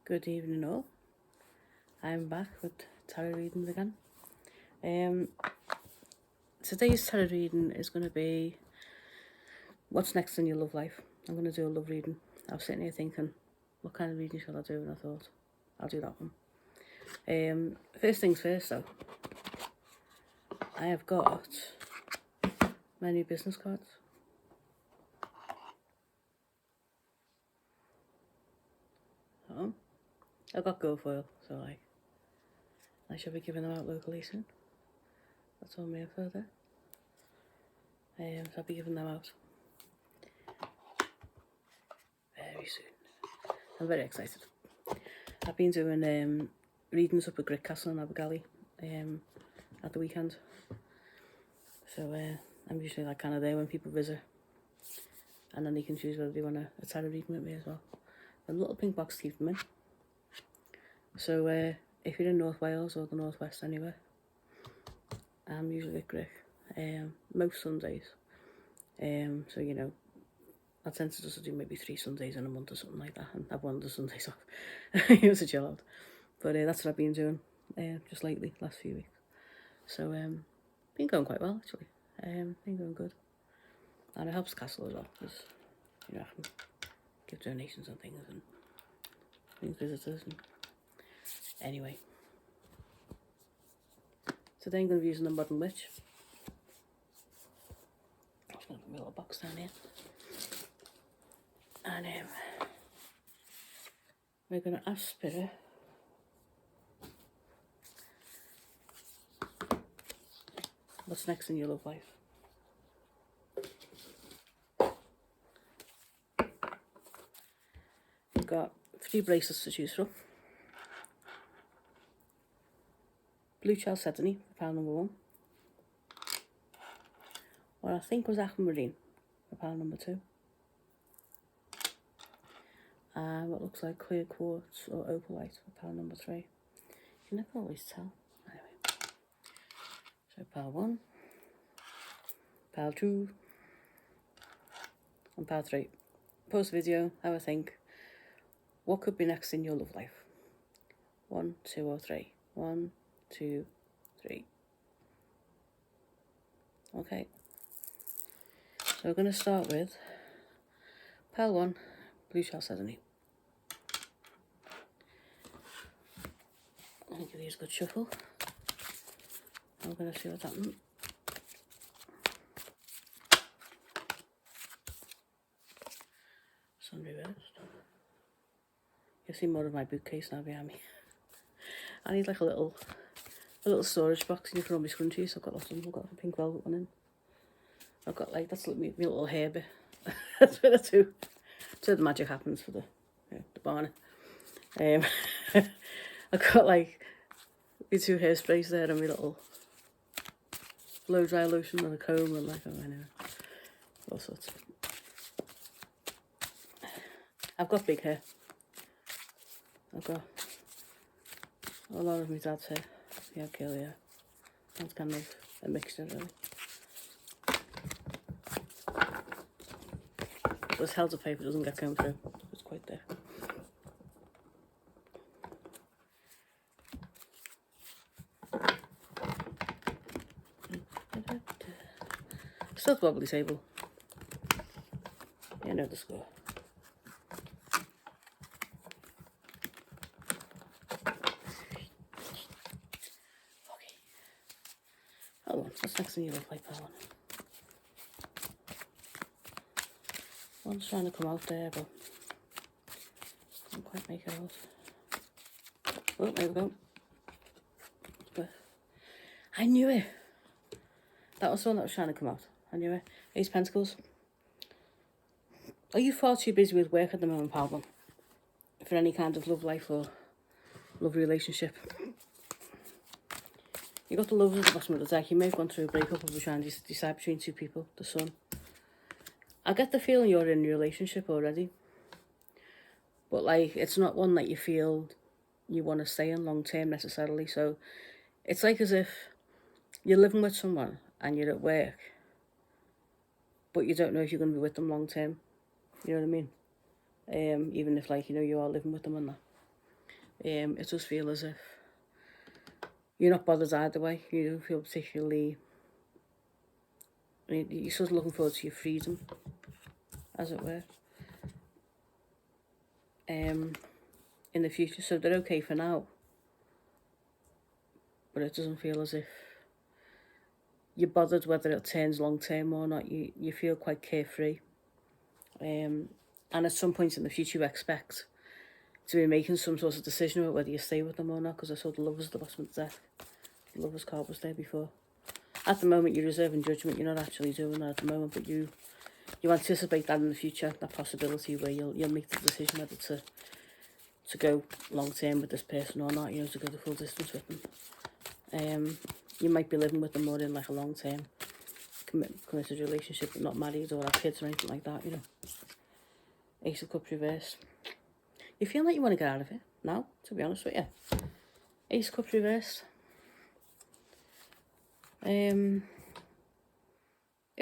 Good evening all. I'm back with tarot readings again. Today's tarot reading is going to be what's next in your love life. I'm going to do a love reading. I was sitting here thinking, what kind of reading shall I do? And I thought, I'll do that one. First things first though, I have got my new business cards. So, I've got gold foil, so I shall be giving them out locally soon. That's all my info there. So I'll be giving them out very soon. I'm very excited. I've been doing readings up at Grit Castle in Abergally at the weekend. So I'm usually like kind of there when people visit, and then they can choose whether they want a tarot reading with me as well. A little pink box to keep them in. So if you're in North Wales or the North West anywhere, I'm usually at Grit most Sundays. So you know, I tend to just do maybe 3 Sundays in a month or something like that, and have one of the Sundays off. It was a chill out. But that's what I've been doing just lately, last few weeks. So been going quite well actually. Been going good, and it helps Castle as well because you know I can give donations and things and bring visitors. And anyway, today I'm going to be using the Modern Witch. I'm just going to put my little box down here, and we're going to ask Spirit what's next in your love life. You've got 3 bracelets to choose from. Blue Chalcedony, pile number 1. What I think was Aquamarine, for pile number 2. And what looks like clear quartz or opalite, for pile number 3. You can never always tell. Anyway, so pile 1, pile 2, and pile 3. Post video, have a think. What could be next in your love life? 1, 2, or 3. 1, 2, 3. Okay. So we're going to start with pile 1, Blue Chalcedony. I'm going to give these a good shuffle. I'm going to see what's happening. Sun reversed. You'll see more of my bookcase now behind me. I need like a little storage box in front of my scrunchies. I've got lots of them. I've got a pink velvet one in. I've got like, that's my little hair bit. That's where that's where the magic happens for the barn. I've got like my 2 hairsprays there and my little blow dry lotion and a comb and like, oh anyway, all sorts. I've got big hair. I've got a lot of my dad's hair. Yeah, curly hair. That's kind of a mixture really. This held of paper doesn't get combed through. It's quite there. Still the wobbly table. You know the score. Okay. Hold on, what's next in your love life, that one? One's trying to come out there, but can't quite make it out. Oh, there we go. But I knew it. That was the one that was trying to come out. I knew it. Ace of Pentacles. Are you far too busy with work at the moment, pal, for any kind of love life or love relationship? You got the Lovers at the bottom of the deck. You may have gone through a breakup or trying to decide between 2 people. The Sun. I get the feeling you're in a relationship already, but like it's not one that you feel you want to stay in long term necessarily. So it's like as if you're living with someone and you're at work, but you don't know if you're going to be with them long term. You know what I mean? Even if like you know you are living with them and that. It does feel as if you're not bothered either way. You don't feel particularly... you're sort of looking forward to your freedom, as it were, in the future. So they're okay for now, but it doesn't feel as if you're bothered whether it turns long term or not. You feel quite carefree, and at some point in the future you expect to be making some sort of decision about whether you stay with them or not, because I saw the Lovers at the bottom of the deck. The Lovers card was there before. At the moment you're reserving judgment. You're not actually doing that at the moment, but you anticipate that in the future, that possibility where you'll make the decision whether to go long term with this person or not, to go the full distance with them. You might be living with them more in like a long term committed relationship, but not married or have kids or anything like that, Ace of Cups reversed. You feel like you want to get out of it now, to be honest with you. Ace of Cups reversed. It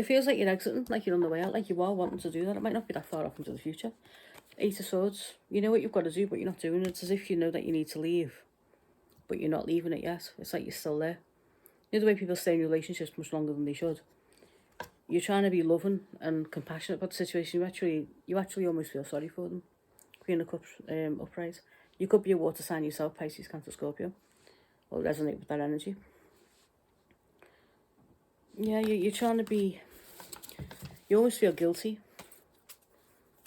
feels like you're exiting, like you're on the way out, like you are wanting to do that. It might not be that far off into the future. Eight of Swords. You know what you've got to do, but you're not doing it. It's as if you know that you need to leave, but you're not leaving it yet. It's like you're still there. You know the way people stay in relationships much longer than they should. You're trying to be loving and compassionate about the situation. You actually almost feel sorry for them. Queen of Cups upright. You could be a water sign yourself, Pisces, Cancer, Scorpio, or resonate with that energy. Yeah, you're trying to be... You always feel guilty,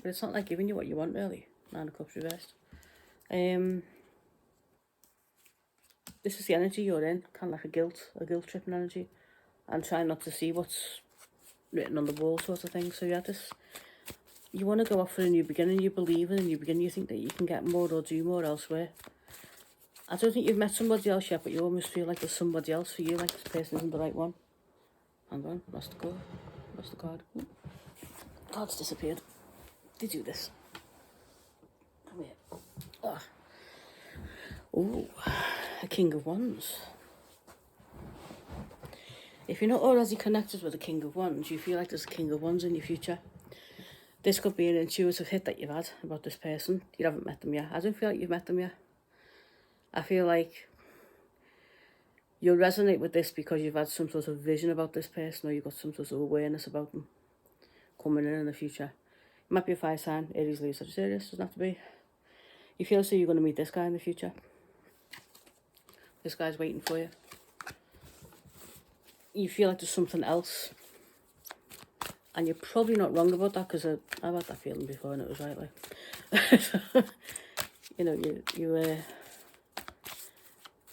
but it's not like giving you what you want, really. Nine of Cups reversed. This is the energy you're in, kind of like a guilt-tripping energy, and trying not to see what's written on the wall sort of thing. So yeah, you want to go off for a new beginning. You believe in a new beginning. You think that you can get more or do more elsewhere. I don't think you've met somebody else yet, but you almost feel like there's somebody else for you, like this person isn't the right one. Hang on, lost the card. Lost the card. Ooh. Card's disappeared. They do this. Come here. Oh. Ooh, a King of Wands. If you're not already connected with a King of Wands, you feel like there's a King of Wands in your future. This could be an intuitive hit that you've had about this person. You haven't met them yet. I don't feel like you've met them yet. I feel like you'll resonate with this because you've had some sort of vision about this person, or you've got some sort of awareness about them coming in the future. It might be a fire sign, Aries, Leo, Sagittarius, doesn't have to be. You feel as though you're going to meet this guy in the future. This guy's waiting for you. You feel like there's something else. And you're probably not wrong about that, because I've had that feeling before and it was right, like.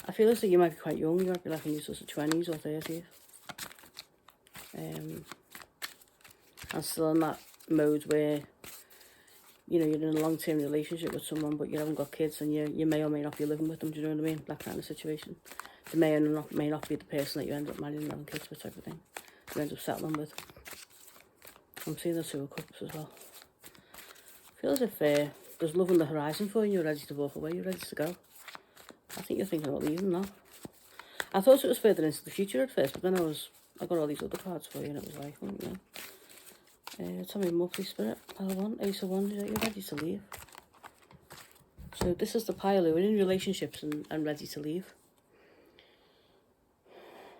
I feel as though you might be quite young. You might be like in your sort of 20s or 30s. And still in that mode where, you're in a long-term relationship with someone, but you haven't got kids, and you may or may not be living with them, do you know what I mean? That kind of situation. They may or may not be the person that you end up marrying and having kids with, type of thing. You end up settling with. I'm seeing the Two of Cups as well. I feel as if there's love on the horizon for you and you're ready to walk away, you're ready to go. I think you're thinking about leaving now. I thought it was further into the future at first, but then I got all these other cards for you and it was like, tell me more, please, Spirit. Ace of Wands, you're ready to leave. So this is the pile who are in relationships and ready to leave.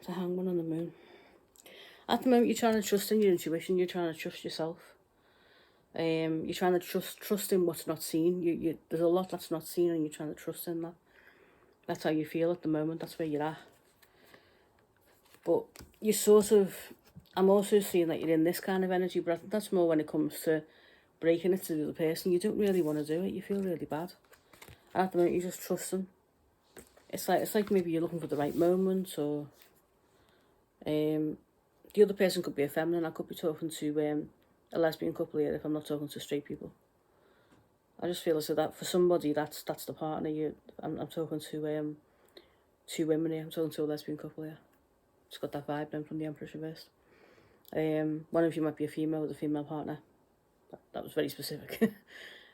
The Hangman on the Moon. At the moment, you're trying to trust in your intuition. You're trying to trust yourself. You're trying to trust in what's not seen. There's a lot that's not seen, and you're trying to trust in that. That's how you feel at the moment. That's where you're at. But you sort of... I'm also seeing that you're in this kind of energy, but I think that's more when it comes to breaking it to the other person. You don't really want to do it. You feel really bad. And at the moment, you're just trusting. It's like maybe you're looking for the right moment, or... the other person could be a feminine. I could be talking to a lesbian couple here if I'm not talking to straight people. I just feel as though that for somebody, that's the partner. I'm talking to two women here. I'm talking to a lesbian couple here. Just got that vibe then from the Empress reversed. One of you might be a female with a female partner. That was very specific.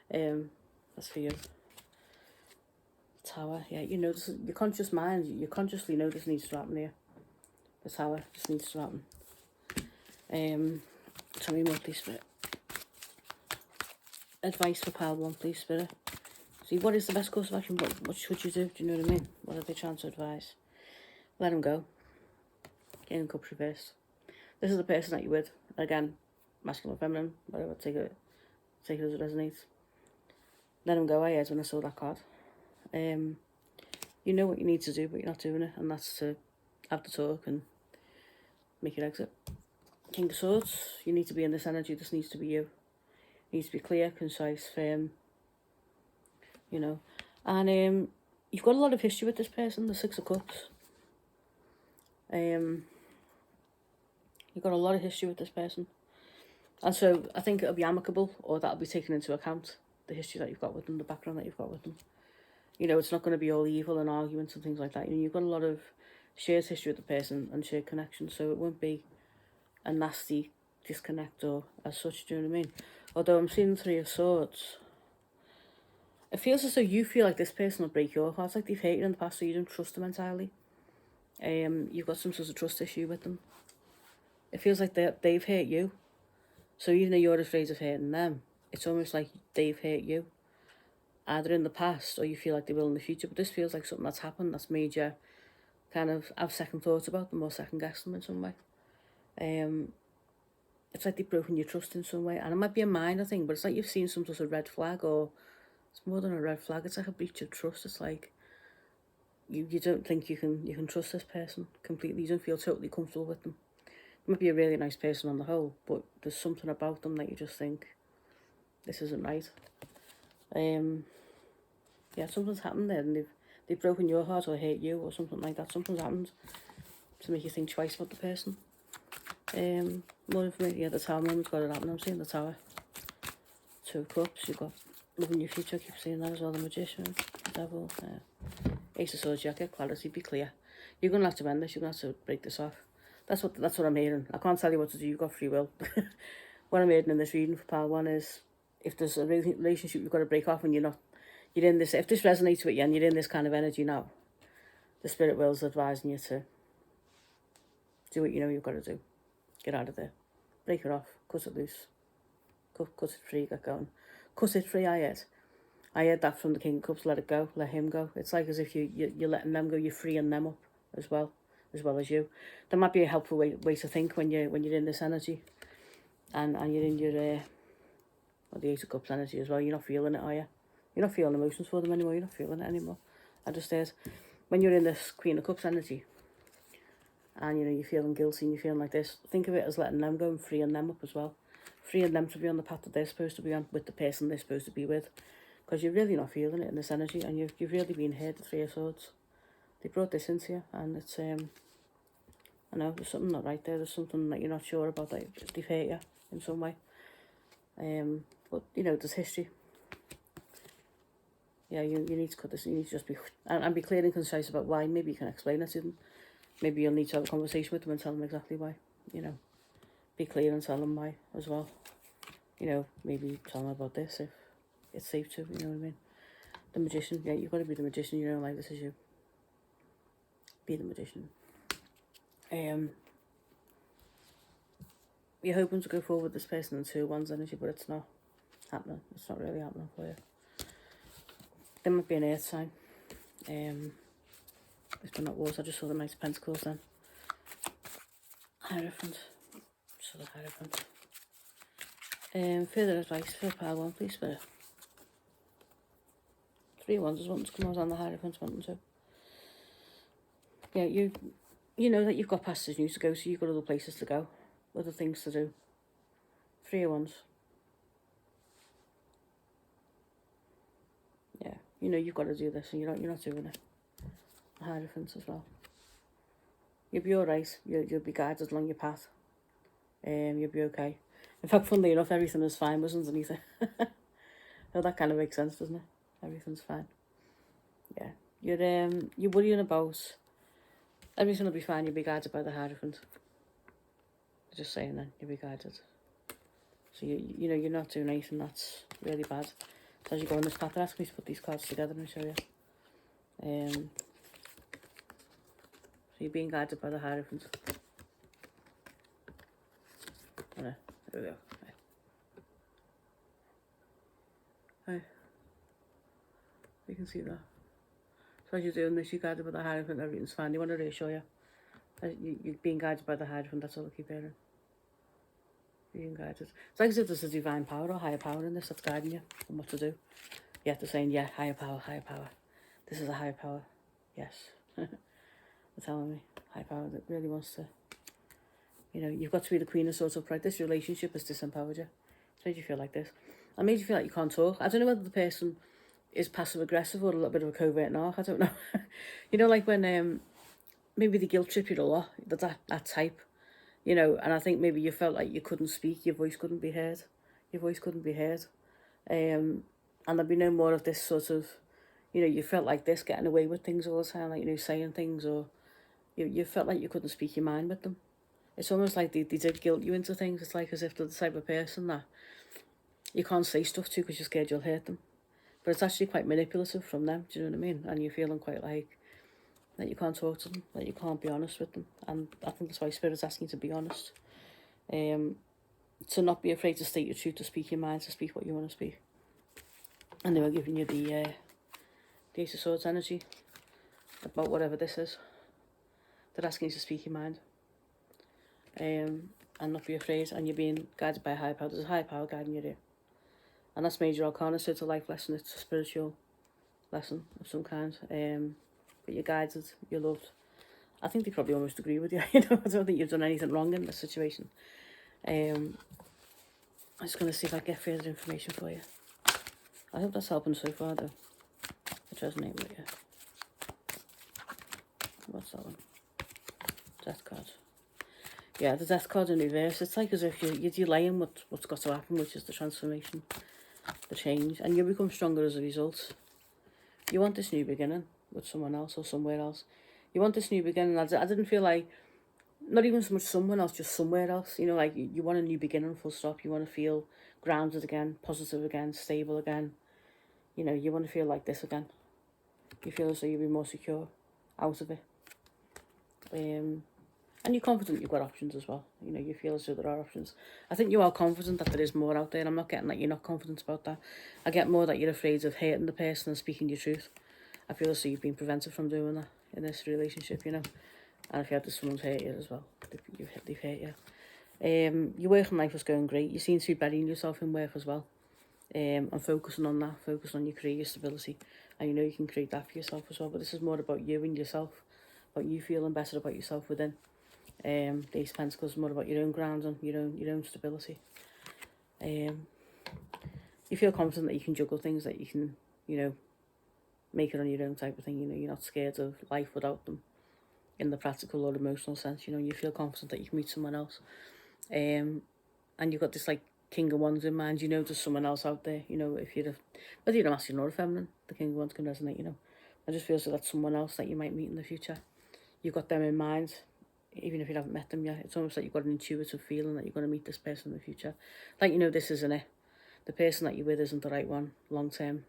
That's for you. Tower, yeah, your conscious mind, you consciously know this needs to happen here. The Tower just needs to happen. Tell me more, please, Spirit. Advice for pile 1, please, Spirit. See, what is the best course of action? What should you do? Do you know what I mean? What are they trying to advise? Let him go. King of Cups reversed. This is the person that you're with. Again, masculine, feminine, whatever. Take it as it resonates. Let him go. I heard when I saw that card. You know what you need to do, but you're not doing it, and that's to have the talk and make your exit. King of Swords. You need to be in this energy. This needs to be you. It needs to be clear, concise, firm. You know, and you've got a lot of history with this person. The Six of Cups. You've got a lot of history with this person. And so I think it'll be amicable, or that'll be taken into account, the history that you've got with them, the background that you've got with them. You know, it's not going to be all evil and arguments and things like that. You know, you've got a lot of shared history with the person and shared connection, so it won't be a nasty disconnect or as such, do you know what I mean? Although I'm seeing Three of Swords. It feels as though you feel like this person will break your heart, like they've hated you in the past, so you don't trust them entirely. You've got some sort of trust issue with them. It feels like they've hurt you. So even though you're afraid of hurting them, it's almost like they've hurt you. Either in the past or you feel like they will in the future. But this feels like something that's happened that's made you kind of have second thoughts about them or second guess them in some way. It's like they've broken your trust in some way. And it might be a minor thing, but it's like you've seen some sort of red flag, or it's more than a red flag. It's like a breach of trust. It's like you don't think you can trust this person completely. You don't feel totally comfortable with them. They might be a really nice person on the whole, but there's something about them that you just think, this isn't right. Yeah, something's happened there, and they've broken your heart or hate you or something like that. Something's happened to make you think twice about the person. More information. Yeah, the Tower moment's got it happening. I'm seeing the Tower. Two of Cups. You've got love in your future. I keep seeing that as well. The Magician, the Devil. Ace of Swords. Yeah, get clarity. Be clear. You're gonna have to end this. You're gonna have to break this off. That's what I'm hearing. I can't tell you what to do. You've got free will. What I'm hearing in this reading for pile 1 is, if there's a relationship you've got to break off and you're in this, if this resonates with you and you're in this kind of energy now, the spirit will's advising you to do what you know you've got to do. Get out of there. Break it off. Cut it loose. Cut it free. Get going. Cut it free, I heard that from the King of Cups. Let it go. Let him go. It's like as if you're letting them go. You're freeing them up as well as you. That might be a helpful way to think when you're in this energy, and you're in your the Ace of Cups energy as well. You're not feeling it, are you? You're not feeling emotions for them anymore. You're not feeling it anymore. I just said, when you're in this Queen of Cups energy, and you know you're feeling guilty and you're feeling like this, think of it as letting them go and freeing them up as well, freeing them to be on the path that they're supposed to be on with the person they're supposed to be with, because you're really not feeling it in this energy, and you've really been hurt. The Three of Swords. They brought this into you, and it's I know there's something not right there. There's something that you're not sure about, that they've hurt you in some way. But you know, there's history. Yeah, you need to cut this. You need to just be and be clear and concise about why. Maybe you can explain it to them. Maybe you'll need to have a conversation with them and tell them exactly why. You know, be clear and tell them why as well. You know, maybe tell them about this if it's safe to. You know what I mean? The Magician. Yeah, you've got to be the Magician. You know, like this is you. Be the Magician. You're hoping to go forward with this person in 2-1's energy, but it's not happening. It's not really happening for you. There might be an earth sign. If they're not wars, I just saw the Knight of Pentacles then. Hierophant. So the Hierophant. Further advice for pile 1, please, Spirit. 3 of Wands is wanting to come out on the Hierophant, wanting to. Yeah, you know that you've got pastures news to go, so you've got other places to go, other things to do. 3 of Wands. Yeah, you know you've got to do this, and you're not doing it. The Hierophant as well. You'll be alright. You'll be guided along your path. You'll be okay. In fact, funnily enough, everything is fine was underneath it. Oh, that kind of makes sense, doesn't it? Everything's fine. Yeah, you're worrying about. Everything will be fine. You'll be guided by the Hierophant. Just saying that you'll be guided. So you know you're not doing anything that's really bad. So as you go on this path, they're asking me to put these cards together and show you. So you're being guided by the Hierophant. There we go. Right. can see that. So as you're doing this, you're guided by the Hierophant, everything's fine. They want to reassure you. You're being guided by the Hierophant, that's all I keep hearing. Being guided. It's like as if there's a divine power or higher power in this that's guiding you on what to do. Yeah, they're saying, yeah, higher power, higher power. This is a higher power. Yes. They're telling me, higher power that really wants to, you know, you've got to be the Queen of Swords upright. This relationship has disempowered you. It's made you feel like this. It made you feel like you can't talk. I don't know whether the person is passive aggressive or a little bit of a covert narc. I don't know. You know, like when maybe the guilt trip you a lot, that type, you know, and I think maybe you felt like you couldn't speak, your voice couldn't be heard. Your voice couldn't be heard. And there'd be no more of this sort of, you know, you felt like this, getting away with things all the time, like, you know, saying things, or you felt like you couldn't speak your mind with them. It's almost like they did guilt you into things. It's like as if they're the type of person that you can't say stuff to because you're scared you'll hurt them. But it's actually quite manipulative from them, do you know what I mean? And you're feeling quite like that you can't talk to them, that you can't be honest with them. And I think that's why Spirit's asking you to be honest. To not be afraid to state your truth, to speak your mind, to speak what you want to speak. And they were giving you the Ace of Swords energy about whatever this is. They're asking you to speak your mind. And not be afraid. And you're being guided by a higher power. There's a higher power guiding you there. And that's major arcana, so it's a life lesson, it's a spiritual lesson of some kind. But you're guided, you're loved. I think they probably almost agree with you, you know, I don't think you've done anything wrong in this situation. I'm just going to see if I get further information for you. I hope that's helping so far, though. It resonates with you. What's that one? Death card. Yeah, the Death card in reverse. It's like as if you're delaying what's got to happen, which is the transformation, the change, and you become stronger as a result. You want this new beginning with someone else or somewhere else. You want this new beginning. I didn't feel like, not even so much someone else, just somewhere else. You know, like you want a new beginning, full stop. You want to feel grounded again, positive again, stable again. You know, you want to feel like this again. You feel as though you'll be more secure out of it. And you're confident you've got options as well. You know, you feel as though there are options. I think you are confident that there is more out there. And I'm not getting that you're not confident about that. I get more that you're afraid of hurting the person and speaking your truth. I feel as though you've been prevented from doing that in this relationship, you know. And if you had this, someone's hurt you as well. They've hurt you. Your work in life is going great. You seem to be burying yourself in work as well. And focusing on that, focusing on your career, your stability. And you know you can create that for yourself as well. But this is more about you and yourself. About you feeling better about yourself within. The Ace of Pentacles is more about your own grounding, your own stability. You feel confident that you can juggle things, that you can, you know, make it on your own type of thing. You know, you're not scared of life without them in the practical or emotional sense. You know, you feel confident that you can meet someone else. And you've got this like King of Wands in mind. You know there's someone else out there. You know, if you're whether you're a masculine or a feminine, the King of Wands can resonate, you know. I just feel so that's someone else that you might meet in the future. You've got them in mind. Even if you haven't met them yet, it's almost like you've got an intuitive feeling that you're going to meet this person in the future. Like, you know, this isn't it. The person that you're with isn't the right one long term.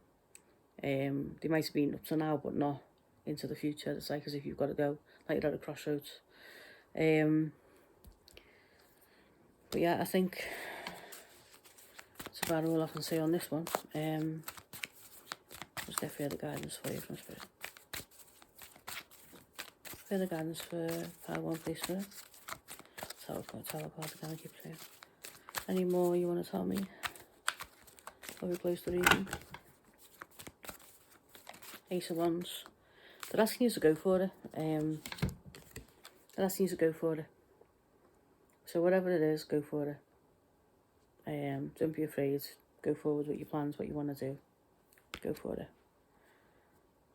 They might have been up to now, but not into the future. It's like as if you've got to go, like you're at a crossroads. But yeah, I think that's about all I can say on this one. Just get further guidance for you from Spirit. Further guidance for Pile 1, please, Spirit. Tell a card again, I keep saying. Any more you want to tell me? Before we close the reading. Ace of Wands. They're asking you to go for it. They're asking you to go for it. So whatever it is, go for it. Don't be afraid. Go forward with your plans, what you want to do. Go for it.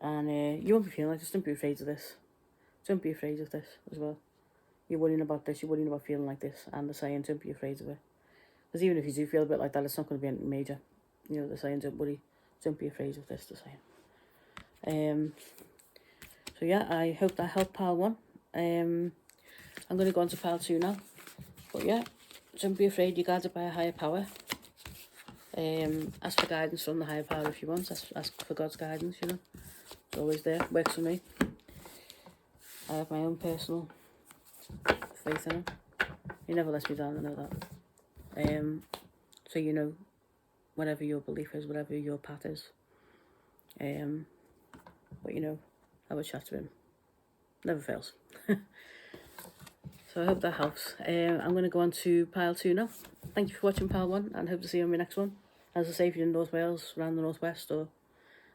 And you won't be feeling like this. Don't be afraid of this. Don't be afraid of this as well. You're worrying about this. You're worrying about feeling like this. And they're saying, don't be afraid of it. Because even if you do feel a bit like that, it's not going to be anything major. You know, they're saying, don't worry. Don't be afraid of this, they're saying. So yeah, I hope that helped Pile 1. I'm going to go on to Pile 2 now. But yeah, don't be afraid. You're guided by a higher power. Ask for guidance from the higher power if you want. Ask for God's guidance, you know. It's always there. Works for me. I have my own personal faith in him. He never lets me down, I know that. So you know, whatever your belief is, whatever your path is, But, you know, have a chat to him. Never fails. So I hope that helps. I'm going to go on to pile 2 now. Thank you for watching pile 1, and hope to see you on my next one. As I say, if you're in North Wales, around the northwest, or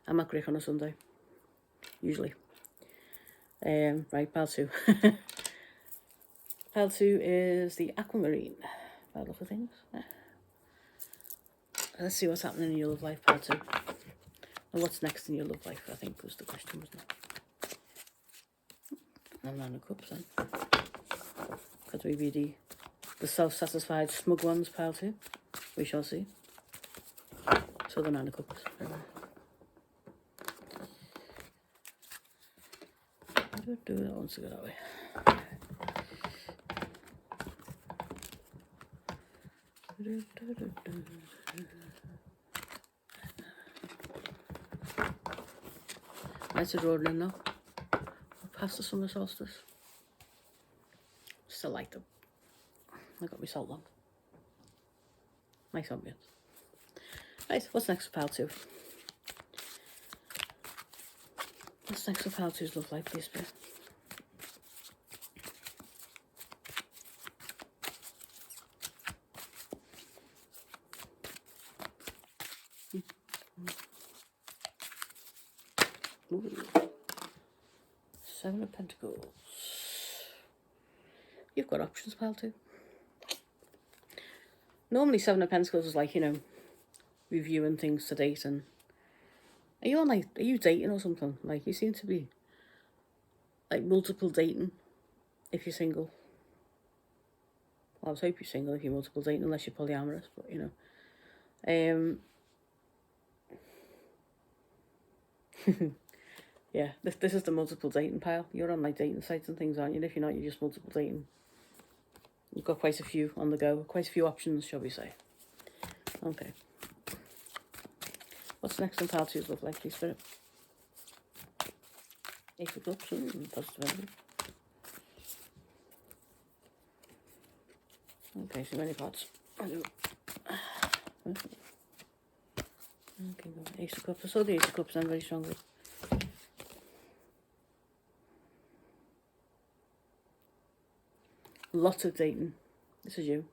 I'm at Grick on a Sunday, usually. Right, pile 2. Pile 2 is the Aquamarine, by the look of things. Let's see what's happening in your love life, pile 2. And what's next in your love life, I think was the question, wasn't it? And Nine of Cups then. Could we be the self-satisfied smug ones, pile 2? We shall see. So the Nine of Cups. Do that wants to go that way. Nice rolling in now. We're past the summer solstice. Still like them. I got my salt on. Nice ambience. Right, what's next for pile 2? What's next for pile 2's love life, please, please? Ooh. 7 of Pentacles. You've got options, pile 2. Normally 7 of Pentacles is like, you know, reviewing things to date, and are you dating or something? Like, you seem to be like multiple dating if you're single. Well, I would hope you're single if you're multiple dating, unless you're polyamorous, but you know. Yeah, this is the multiple dating pile. You're on like dating sites and things, aren't you? And if you're not, you're just multiple dating. You've got quite a few on the go, quite a few options, shall we say. Okay. What's next in pile 2's love life, please, Spirit? Ace of Cups, positive energy. Okay, so many parts. Okay, Ace of Cups. I saw the Ace of Cups then very strongly. Lots of dating. This is you.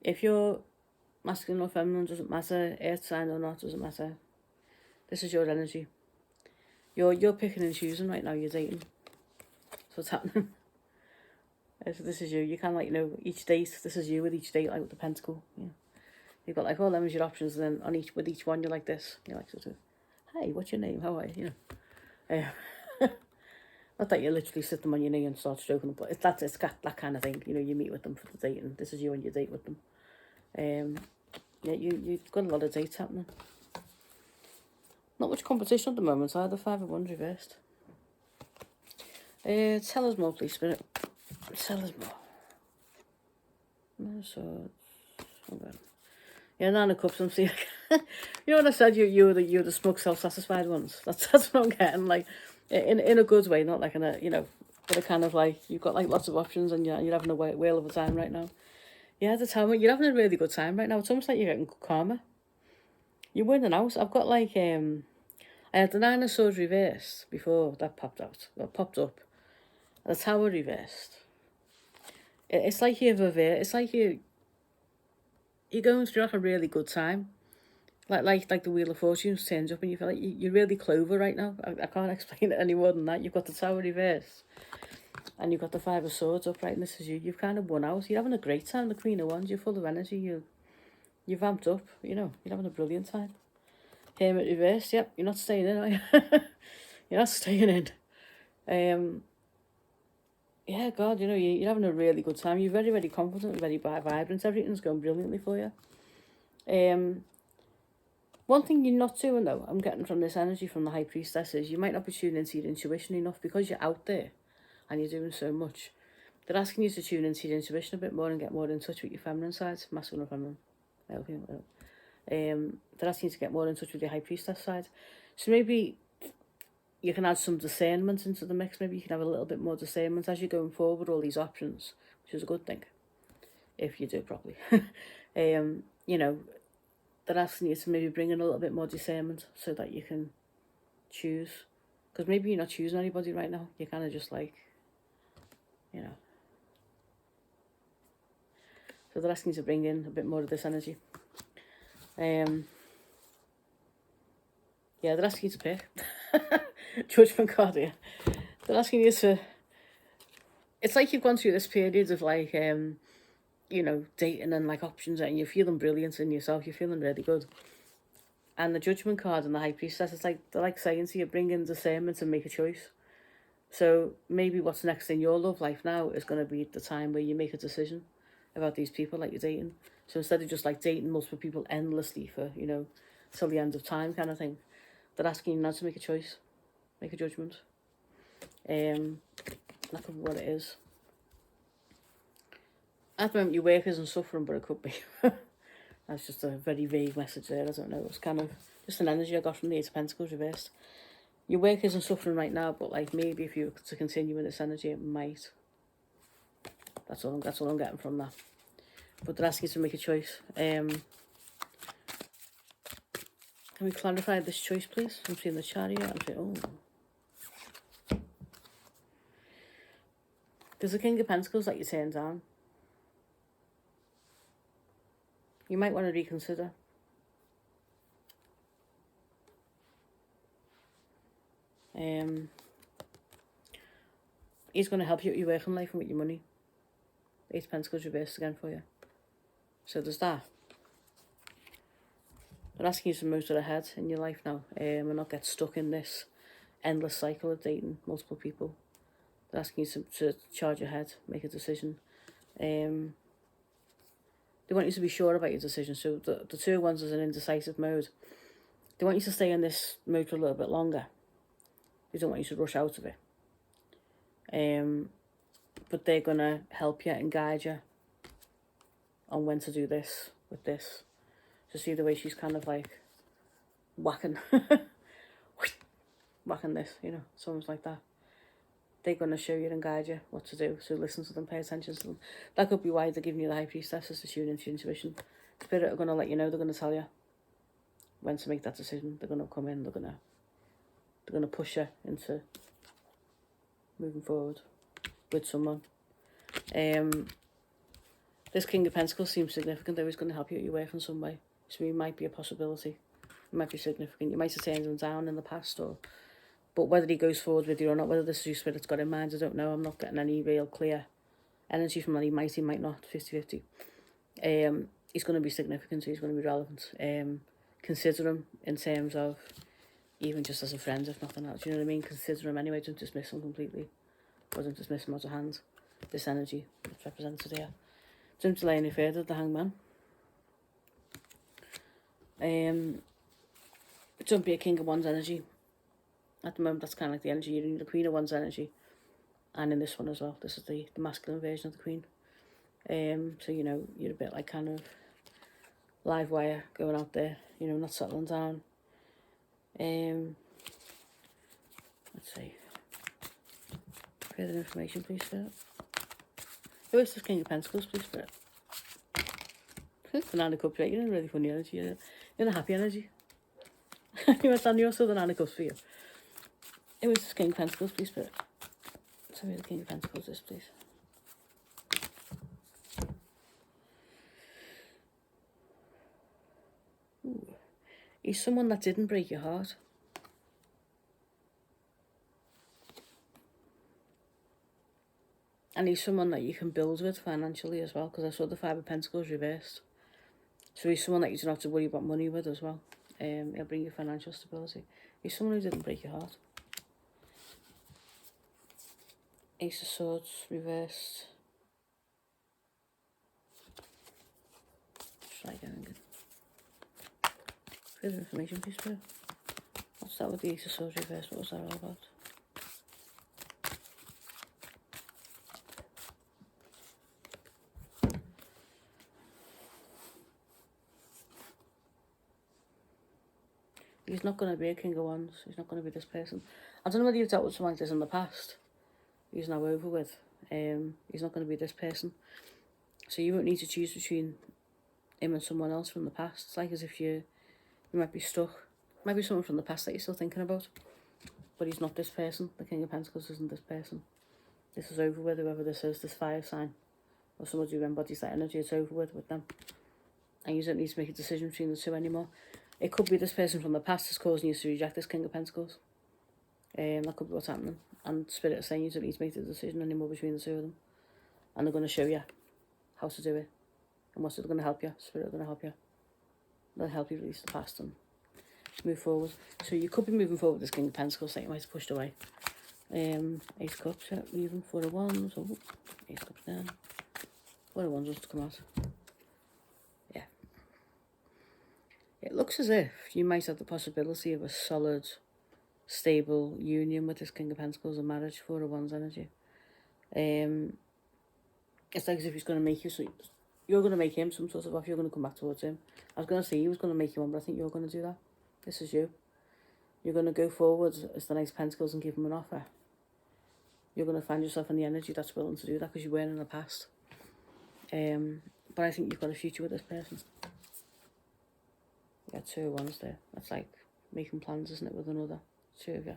If you're masculine or feminine, doesn't matter. Earth sign or not, doesn't matter. This is your energy. You're picking and choosing right now. You're dating. That's what's happening. So this is you. You can, like, you know, each date. This is you with each date, like with the pentacle. Yeah. You've got like all them as your options, and then on with each one you're like this. You're like sort of, hey, what's your name? How are you? You know. Not that you literally sit them on your knee and start stroking them, but it's that kind of thing. You know, you meet with them for the date, and this is you on your date with them. Yeah, you've got a lot of dates happening. Not much competition at the moment either. 5 of Wands reversed. Tell us more, please, Spirit. Tell us more. No swords. Okay. Yeah, Nine of Cups. I'm seeing. You know what I said? You're the smug, self-satisfied ones. That's what I'm getting. Like, in a good way, not like in a, you know, but a kind of like you've got like lots of options, and you're having a whale of a time right now. Yeah, the time you're having a really good time right now. It's almost like you're getting karma. You're winning out. I've got like I had the 9 of Swords reversed before that popped out. Well, popped up. And the Tower reversed. It's like it's like you're going through like a really good time. Like the Wheel of Fortune turns up and you feel like you're really clover right now. I can't explain it any more than that. You've got the Tower reversed. And you've got the 5 of Swords upright, and this is you. You've kind of won out. You're having a great time, the Queen of Wands. You're full of energy. You've amped up, you know. You're having a brilliant time. Hermit reversed. Yep, you're not staying in, are you? You're not staying in. Yeah, God, you know, you're having a really good time. You're very, very confident, very vibrant. Everything's going brilliantly for you. One thing you're not doing, though, I'm getting from this energy from the High Priestess, is you might not be tuning into your intuition enough because you're out there and you're doing so much. They're asking you to tune into your intuition a bit more and get more in touch with your feminine side, masculine or feminine, male, female. They're asking you to get more in touch with your High Priestess side. So maybe you can add some discernment into the mix. Maybe you can have a little bit more discernment as you're going forward with all these options, which is a good thing, if you do it properly. You know, they're asking you to maybe bring in a little bit more discernment so that you can choose. Because maybe you're not choosing anybody right now. You're kind of just like, you know. So they're asking you to bring in a bit more of this energy. Yeah, they're asking you to pick. Judgment card here. They're asking you to... It's like you've gone through this period of like, you know, dating and like options, and you're feeling brilliant in yourself. You're feeling really good. And the Judgment card and the High Priestess, it's like, they're like saying to you, bring in discernment and make a choice. So maybe what's next in your love life now is going to be the time where you make a decision about these people that you're dating. So instead of just like dating multiple people endlessly for, you know, till the end of time kind of thing, they're asking you now to make a choice, make a judgment. That could be what it is. At the moment, your work isn't suffering, but it could be. That's just a very vague message there. I don't know. It's kind of just an energy I got from the Eight of Pentacles reversed. Your work isn't suffering right now, but like maybe if you were to continue with this energy, it might. That's all I'm getting from that. But they're asking you to make a choice. Can we clarify this choice, please? I'm seeing the Chariot. I'm seeing, oh. There's a King of Pentacles that you turn down. You might want to reconsider. He's going to help you with your working life and with your money. Eight of Pentacles reversed again for you. So there's that. They're asking you to move to the head in your life now, and not get stuck in this endless cycle of dating multiple people. They're asking you to charge your head, make a decision. They want you to be sure about your decision. So the 2 of Wands is an indecisive mode. They want you to stay in this mode for a little bit longer. They don't want you to rush out of it. But they're going to help you and guide you on when to do this with this. So see the way she's kind of like whacking whacking this, you know, it's almost like that. They're going to show you and guide you what to do. So listen to them, pay attention to them. That could be why they're giving you the High Priestess, is to tune into your intuition. Spirit are going to let you know, they're going to tell you when to make that decision. They're going to come in, they're going to push you into moving forward with someone. This King of Pentacles seems significant. They're always going to help you at your work in some way. So it might be a possibility. It might be significant. You might have turned him down in the past, but whether he goes forward with you or not, whether this is your spirit's got in mind, I don't know. I'm not getting any real clear energy from that. He might not, 50-50. He's going to be significant, so he's going to be relevant. Consider him in terms of even just as a friend, if nothing else. You know what I mean? Consider him anyway. Don't dismiss him completely. Or don't dismiss him out of hand. This energy that's represented here. Don't delay any further, the Hangman. Don't be a King of Wands energy. At the moment, that's kind of like the energy. You're in the Queen of Wands energy. And in this one as well. This is the masculine version of the Queen. So, you know, you're a bit like kind of live wire going out there. You know, not settling down. Let's see. Further information, please, Spirit. Who is this King of Pentacles, please, Spirit? The Nine of Cups, right? You're in a really funny energy. You're in a happy energy. You understand? You're also the Nine of Cups for you. Who is this King of Pentacles, please, Spirit? Tell me the King of Pentacles is, please. Ooh. He's someone that didn't break your heart. And he's someone that you can build with financially as well, because I saw the Five of Pentacles reversed. So he's someone that you don't have to worry about money with as well. He'll bring you financial stability. He's someone who didn't break your heart. Ace of Swords reversed. Try again. Further information, please, Spirit. What's that with the Ace of Swords reversed? What was that all about? He's not going to be a King of Wands. He's not going to be this person. I don't know whether you've dealt with someone like this in the past. He's now over with. He's not going to be this person. So you won't need to choose between him and someone else from the past. It's like as if you might be stuck. Might be someone from the past that you're still thinking about. but he's not this person. The King of Pentacles isn't this person. This is over with, whoever this is, this fire sign, or somebody who embodies that energy. It's over with them. And you don't need to make a decision between the two anymore. It could be this person from the past is causing you to reject this King of Pentacles. That could be what's happening. And Spirit is saying you don't need to make the decision anymore between the two of them. And they're going to show you how to do it. And what's it going to help you? Spirit are going to help you. They'll help you release the past and move forward. So you could be moving forward with this King of Pentacles that you might have pushed away. Ace of Cups, yeah, leaving. Four of Wands. Oh, Ace of Cups down. Four of Wands wants to come out. Yeah. It looks as if you might have the possibility of a solid, stable union with this King of Pentacles, a marriage. Four of Wands energy. It's like as if he's going to make you, so you're going to make him some sort of offer. You're going to come back towards him. I was going to say he was going to make you one, but I think you're going to do that. This is you. You're going to go forward as the Knight of Pentacles and give him an offer. You're going to find yourself in the energy that's willing to do that because you weren't in the past. But I think you've got a future with this person. Yeah, two of Wands there. That's like making plans, isn't it, with another? Two of you.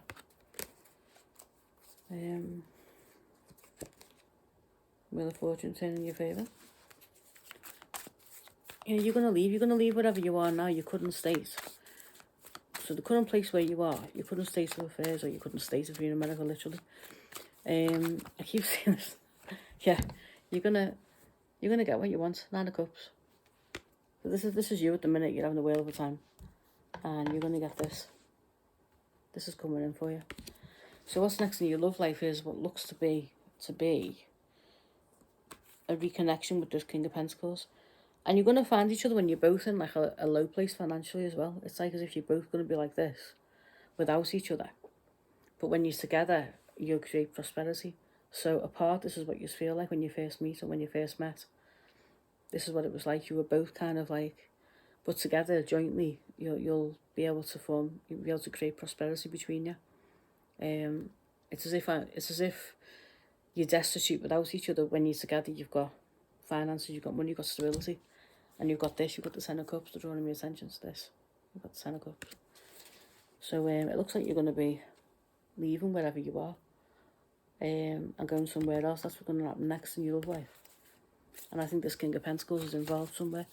Wheel of Fortune turning in your favour. Yeah, you're going to leave. You're going to leave wherever you are now. You couldn't state. So the current place where you are, you couldn't state of affairs, or you couldn't state if you're in America, literally. I keep saying this. Yeah, you're gonna get what you want. Nine of Cups. So this is you at the minute. You're having a whale of a time, and you're gonna get this. This is coming in for you. So what's next in your love life is what looks to be a reconnection with this King of Pentacles. And you're going to find each other when you're both in like a low place financially as well. It's like as if you're both going to be like this without each other. But when you're together, you'll create prosperity. So apart, this is what you feel like when you first meet or when you first met. This is what it was like. You were both kind of like, but together, jointly, you'll be able to create prosperity between you. It's as if you're destitute without each other. When you're together, you've got finances, you've got money, you've got stability. And you've got this, you've got the Ten of Cups, they're drawing my attention to this. You've got the Ten of Cups. So it looks like you're going to be leaving wherever you are. And going somewhere else. That's what's going to happen next in your love life. And I think this King of Pentacles is involved somewhere.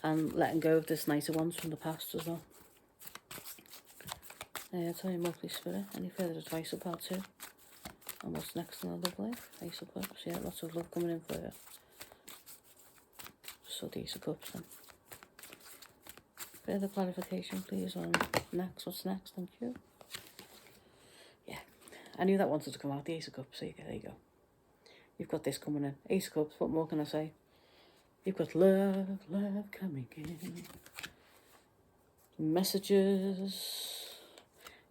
And letting go of this Knight of Wands from the past as well. Tell me more, please, Spirit. Any further advice about part 2? And what's next in our love life? Ace of Cups, yeah, lots of love coming in for you. So the Ace of Cups then. Further clarification, please, on next. What's next? Thank you. Yeah, I knew that wanted to come out. The Ace of Cups. There you go. You've got this coming in. Ace of Cups. What more can I say? You've got love coming in. Messages.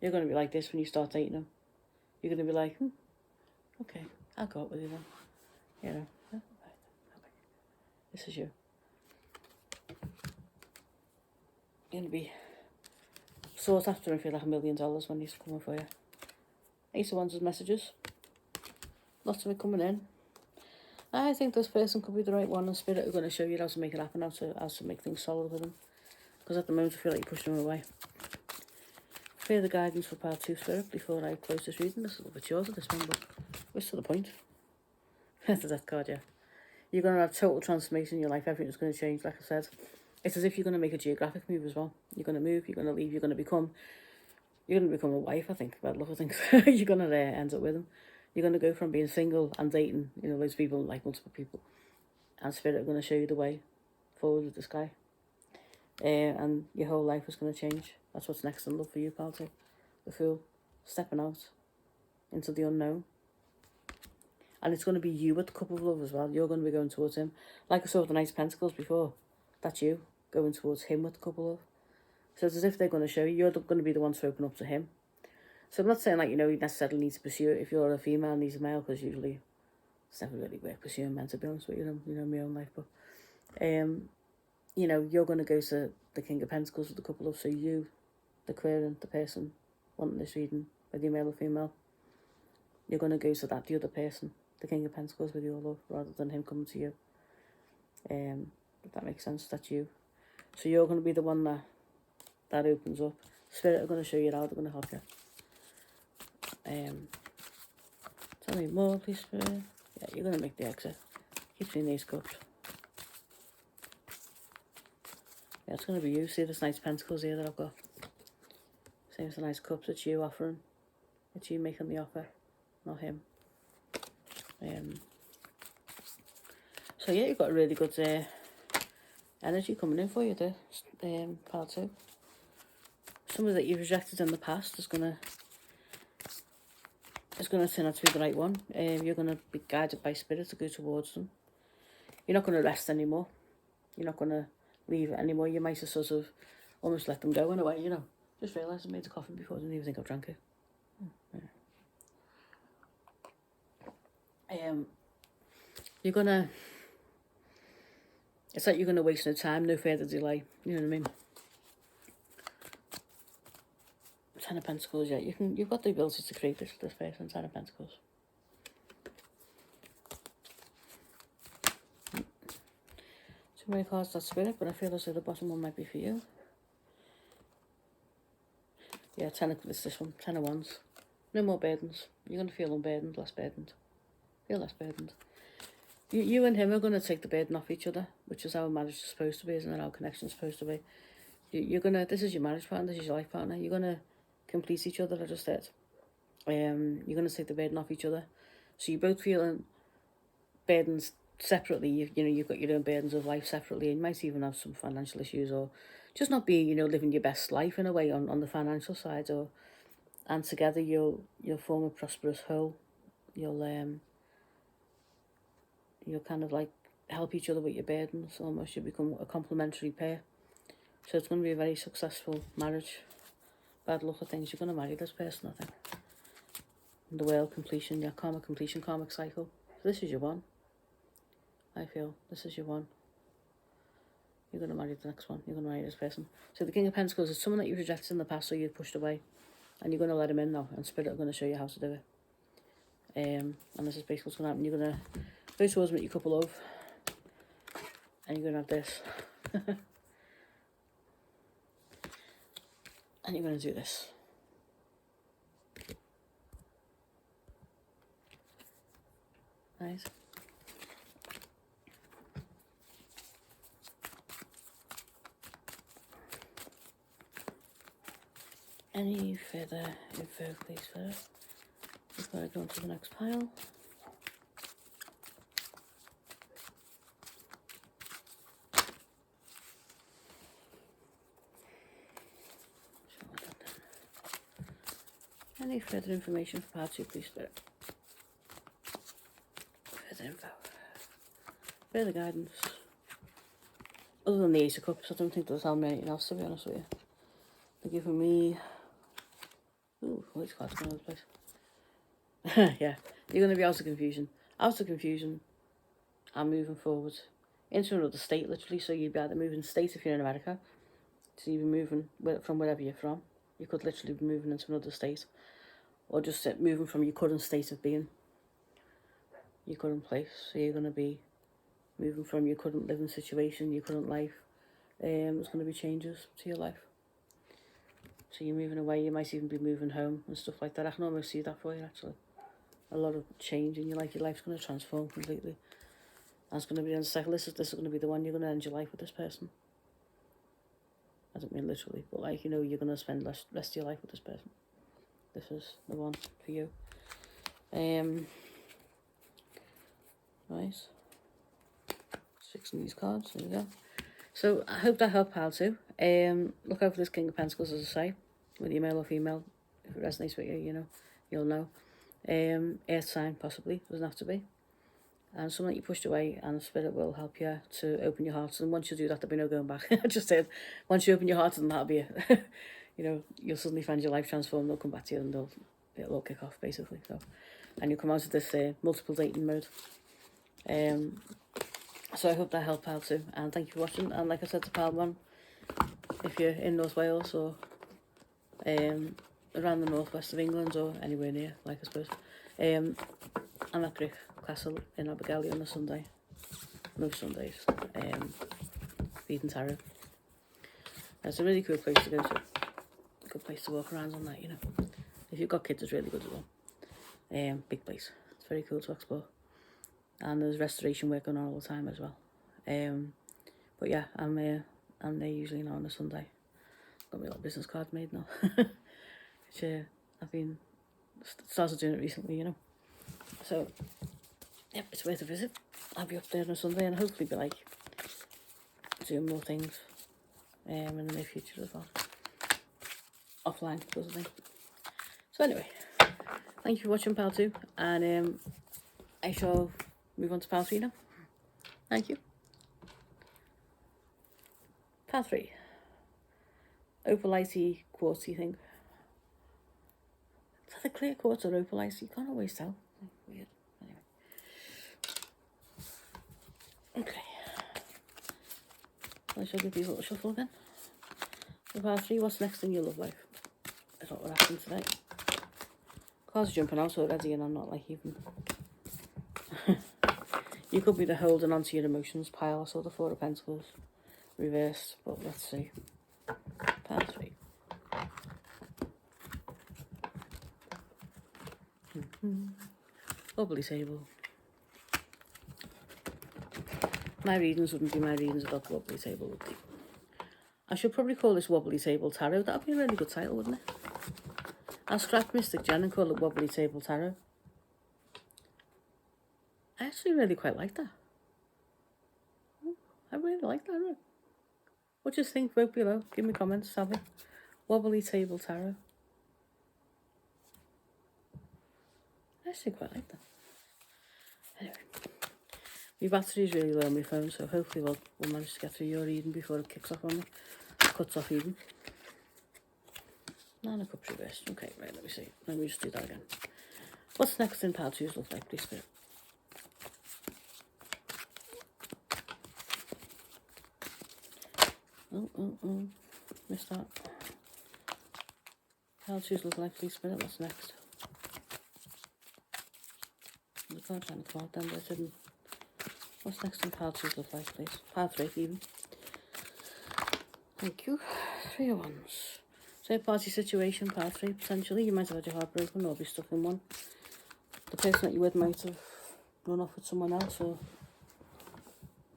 You're going to be like this when you start dating them. You're going to be like, okay, I'll go out with you then. You know, okay. This is you. You're going to be sought after and feel like $1 million when he's coming for you. Ace of Wands messages. Lots of it coming in. I think this person could be the right one, and Spirit are going to show you how to make it happen, how to make things solid with them. Because at the moment I feel like you're pushing them away. Further guidance for part 2, Spirit, before I close this reading. This is a little bit short at this one, but it's to the point. The Death card, yeah. You're going to have total transformation in your life. Everything's going to change, like I said. It's as if you're going to make a geographic move as well. You're going to move, you're going to leave, you're going to become a wife, I think, by the look of things. You're going to end up with them. You're going to go from being single and dating, loads of people, like multiple people. And Spirit are going to show you the way forward with this guy. And your whole life is going to change. That's what's next in love for you, pal, too. The Fool. Stepping out into the unknown. And it's going to be you at the cup of love as well. You're going to be going towards him. Like I saw with the Knight of Pentacles before. That's you going towards him with the cup of love. So it's as if they're going to show you. You're going to be the one to open up to him. So I'm not saying, you necessarily need to pursue it if you're a female and he's a male, because usually it's never really worth pursuing men, to be honest with you, my own life. But, you're going to go to the King of Pentacles with the couple of, so you, the queer, the person wanting this reading, whether you're male or female, you're going to go to the other person, the King of Pentacles, with your love, rather than him coming to you. If that makes sense, that's you. So you're going to be the one that opens up. Spirit are going to show you how, they're going to help you. Tell me more, please, Spirit. Yeah, you're going to make the exit. Keep seeing these cups. Yeah, it's going to be you. See this nice pentacles here that I've got? Same as the nice cups. It's you offering. It's you making the offer, not him. So yeah, you've got a really good energy coming in for you there, part 2. Somebody that you've rejected in the past is gonna turn out to be the right one. You're gonna be guided by spirit to go towards them. You're not gonna rest anymore. You're not gonna leave it anymore. You might have sort of almost let them go in a way, you know. Just realised I made the coffee before. I didn't even think I've drank it. You're gonna. It's like you're gonna waste no time, no further delay. You know what I mean? 10 of Pentacles, yeah. You've got the ability to create this person. 10 of Pentacles. Too many cards that spirit, but I feel as though the bottom one might be for you. Yeah, 10 of this one. 10 of Wands. No more burdens. You're gonna feel unburdened, less burdened. Feel less burdened. You and him are going to take the burden off each other, which is how a marriage is supposed to be, isn't it? How a connection is supposed to be. You're going to, this is your marriage partner, this is your life partner. You're going to complete each other, I just said. You're going to take the burden off each other. So you're both feeling burdens separately. You know, you've got your own burdens of life separately. And you might even have some financial issues or just not be, you know, living your best life in a way on the financial side. And together you'll form a prosperous whole. You'll kind of like help each other with your burdens almost. You become a complementary pair. So it's going to be a very successful marriage. Bad luck of things. You're going to marry this person, I think. And the world completion, yeah, karmic completion, karmic cycle. So this is your one. I feel this is your one. You're going to marry the next one. You're going to marry this person. So the King of Pentacles is someone that you've rejected in the past or you've pushed away. And you're going to let him in now. And Spirit are going to show you how to do it. And this is basically what's going to happen. You're going to go towards what your couple love, and you're going to have this. And you're going to do this. Right? Any further info, please, first, before I go on to the next pile. Any further information for part 2, please, Spirit? Further info. Further guidance. Other than the Ace of Cups, I don't think they'll tell me anything else, to be honest with you. They're giving me... Ooh, all these cards going all over the place. Yeah, you're going to be out of confusion. Out of confusion and moving forward into another state, literally. So you'd be either moving state if you're in America. So you'd be moving from wherever you're from. You could literally be moving into another state. Or just moving from your current state of being, your current place. So you're going to be moving from your current living situation, your current life. There's going to be changes to your life. So you're moving away, you might even be moving home and stuff like that. I can almost see that for you, actually. A lot of change in your life. Your life's going to transform completely. And it's going to be on the cycle. This is going to be the one you're going to end your life with this person. I don't mean literally, but like, you know, you're going to spend the rest of your life with this person. This is the one for you. Right. Fixing these cards. There we go. So I hope that helped pal too. Look out for this King of Pentacles, as I say, whether you're male or female. If it resonates with you, you know, you'll know. Earth sign, possibly, doesn't have to be. And something that you pushed away, and the Spirit will help you to open your heart. And once you do that, there'll be no going back. I just said, once you open your heart, then that'll be it. You know, you'll suddenly find your life transformed. They'll come back to you, and it'll all kick off, basically. So, and you'll come out of this multiple dating mode. So I hope that helped out too. And thank you for watching. And like I said to pal one, if you're in North Wales or around the northwest of England or anywhere near, like I suppose, I'm at Griff Castle in Abergele on a Sunday, most Sundays, feeding tarot. It's a really cool place to go to, a good place to walk around on that, you know. If you've got kids, it's really good as well. Big place. It's very cool to explore. And there's restoration work going on all the time as well. But yeah, I'm there usually now on a Sunday. Got my little business card made now. Which I've been started doing it recently, you know. So yep, it's worth a visit. I'll be up there on a Sunday and hopefully be like doing more things in the near future as well. Offline, sort of thing. So anyway, thank you for watching part 2, and I shall move on to part 3 now. Thank you. Part 3. Opalite quartzy thing. Is that a clear quartz or opalite? You can't always tell. Weird. Anyway. Okay. I shall give these a little shuffle again. So part 3, what's next in your love life? That's what we're asking today. Cards are jumping out already and I'm not like even... You could be the holding on to your emotions pile. I saw the Four of Pentacles reversed, but let's see. Part 3. Wobbly table. My readings wouldn't be my readings without the wobbly table, would they? I should probably call this Wobbly Table Tarot. That would be a really good title, wouldn't it? I'll scrap Mystic Jen and call it Wobbly Table Tarot. I actually really quite like that. I really like that, right? What do you think? Vote below. Give me comments, have it. Wobbly Table Tarot. I actually quite like that. Anyway. My battery is really low on my phone, so hopefully we'll manage to get through your reading before it kicks off on me. Cuts off even. Nine of Cups reversed. Okay, right, let me see. Let me just do that again. What's next in part 2's love life, please, Spirit? Oh. Missed that. Part 2's love life, please, Spirit. What's next? The card trying to come out then, but it didn't. What's next in part 2's love life, please? Part 3, even. Thank you. 3 of Wands. Third party situation, part 3, potentially. You might have had your heart broken or be stuck in one. The person that you're with might have run off with someone else or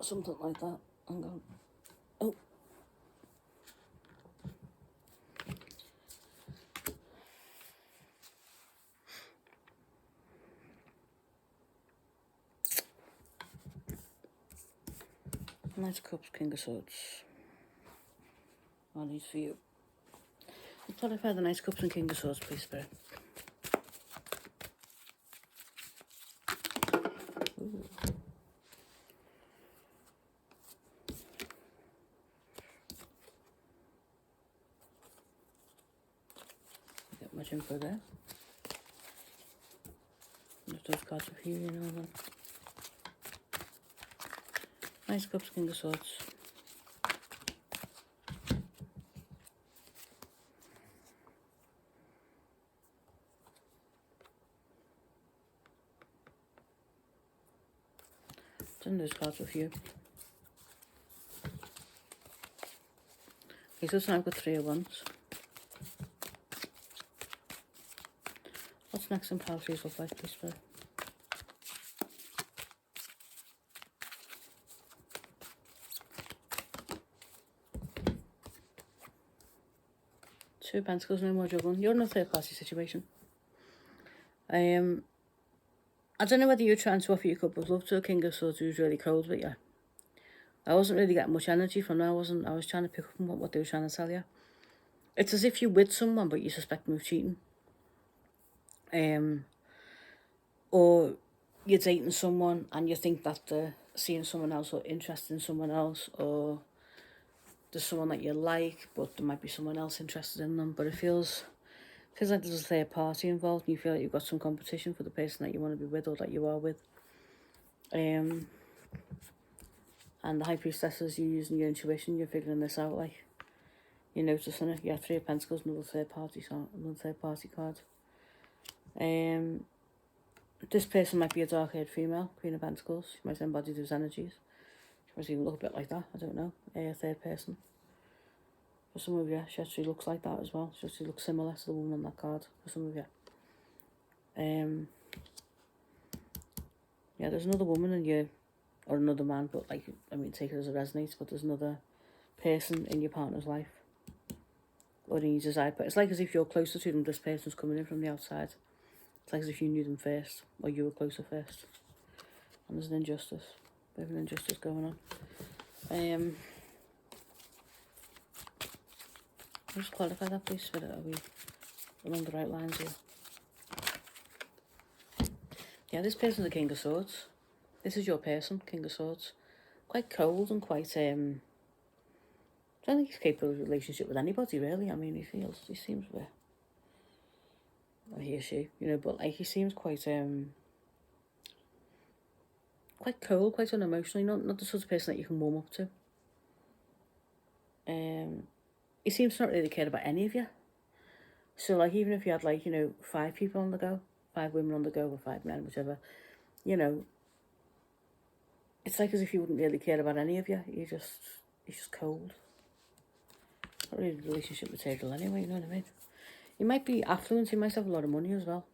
something like that. I'm going, oh. Knight of Cups, King of Swords. All these for you. Clarify the Knight of Cups and King of Swords, please, Spirit. Ooh. Get much info there. Just those cards of here, you know then. Knight of Cups, King of Swords. Done those cards with you. Okay, so now I've got 3 of Wands. What's next in part 3's love life, please, Spirit? Two of Pentacles, no more juggling. You're in a third party situation. I don't know whether you're trying to offer your cup of love to a King of Swords who's really cold with you. I wasn't really getting much energy from them. I was trying to pick up on what they were trying to tell you. It's as if you're with someone but you suspect them of cheating. Or you're dating someone and you think that they're seeing someone else or interested in someone else, or there's someone that you like but there might be someone else interested in them, but it feels like there's a third party involved and you feel like you've got some competition for the person that you want to be with or that you are with. And the High Priestess is you using your intuition, you're figuring this out, like, you're noticing it. Yeah, 3 of Pentacles, another third party card. This person might be a dark-haired female, Queen of Pentacles. She might embody those energies. She might even look a bit like that, I don't know. A third person. For some of you, she actually looks like that as well. She actually looks similar to the woman on that card, for some of you. Yeah, there's another woman in you, or another man, but like, I mean, take it as it resonates, but there's another person in your partner's life, or in your desire. But it's like as if you're closer to them, this person's coming in from the outside. It's like as if you knew them first, or you were closer first. And there's an injustice, a bit of an injustice going on. Just clarify that, please, Spirit. Are we along the right lines here? Yeah, this person's the King of Swords. This is your person, King of Swords. Quite cold and quite, I don't think he's capable of a relationship with anybody, really. I mean, he seems, or he or she, you know, but like, he seems quite cold, quite unemotional, not the sort of person that you can warm up to. He seems to not really care about any of you. So, like, even if you had, like, you know, 5 people on the go, 5 women on the go, or 5 men, whichever, you know, it's like as if he wouldn't really care about any of you. He's just cold. Not really relationship material anyway, you know what I mean? He might be affluent, he might have a lot of money as well.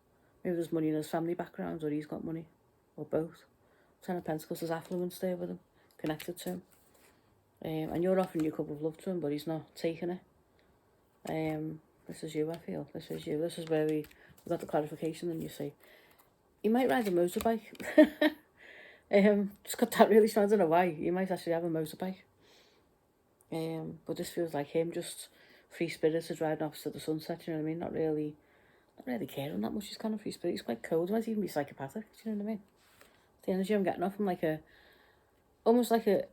Maybe there's money in his family background, or he's got money, or both. 10 of Pentacles, there's affluence there with him, connected to him. And you're offering your cup of love to him, but he's not taking it. This is you, I feel. This is you. This is where we got the clarification, and you see. He might ride a motorbike. Just got that really strong, I don't know why. He might actually have a motorbike. But this feels like him, just free spirited, riding off to the sunset, you know what I mean? Not really caring that much. He's kind of free spirit. He's quite cold. He might even be psychopathic, do you know what I mean? The energy I'm getting off him, like almost like a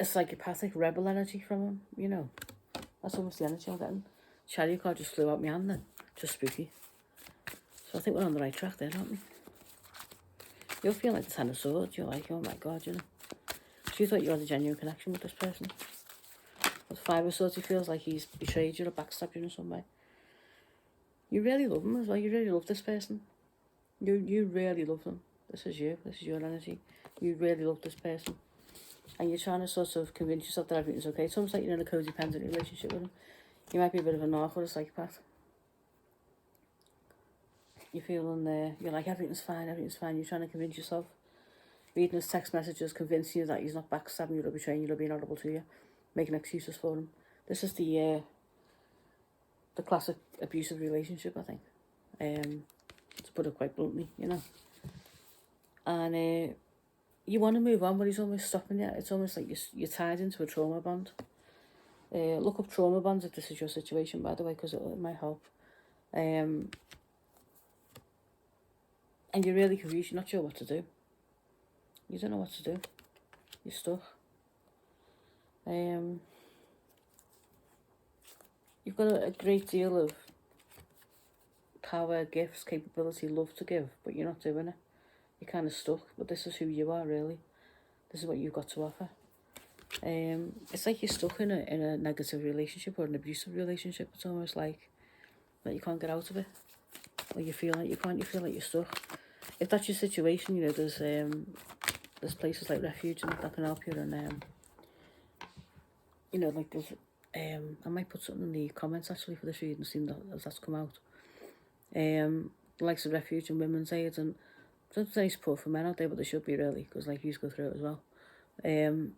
psychopathic rebel energy from him, you know. That's almost the energy I'm getting. Chariot card just flew out my hand then. Just spooky. So I think we're on the right track there, aren't we? You're feeling like the 10 of Swords. You're like, oh my God, you know. So you thought you had a genuine connection with this person. But 5 of Swords, he feels like he's betrayed you or backstabbed you in some way. You really love him as well. You really love this person. You really love them. This is you. This is your energy. You really love this person. And you're trying to sort of convince yourself that everything's okay. It's almost like you're in a codependent relationship with him. You might be a bit of a narc or a psychopath. You're feeling there. You're like, everything's fine, everything's fine. You're trying to convince yourself. Reading his text messages, convincing you that he's not backstabbing you or betraying you or being horrible to you. Making excuses for him. This is the classic abusive relationship, I think. To put it quite bluntly, you know. And you want to move on, but he's almost stopping you. It's almost like you're tied into a trauma bond. Look up trauma bonds if this is your situation, by the way, because it might help. And you're really confused. You're not sure what to do. You don't know what to do. You're stuck. You've got a great deal of power, gifts, capability, love to give, but you're not doing it. You're kind of stuck, but this is who you are, really. This is what you've got to offer. It's like you're stuck in a negative relationship or an abusive relationship. It's almost like that you can't get out of it, or you feel like you can't. You feel like you're stuck. If that's your situation, you know, there's places like Refuge that can help you, and you know, like there's I might put something in the comments actually for this reading, seeing that as that's come out. The likes of Refuge and Women's Aid, and there's any support for men out there, but there should be, really, because like you go through it as well. And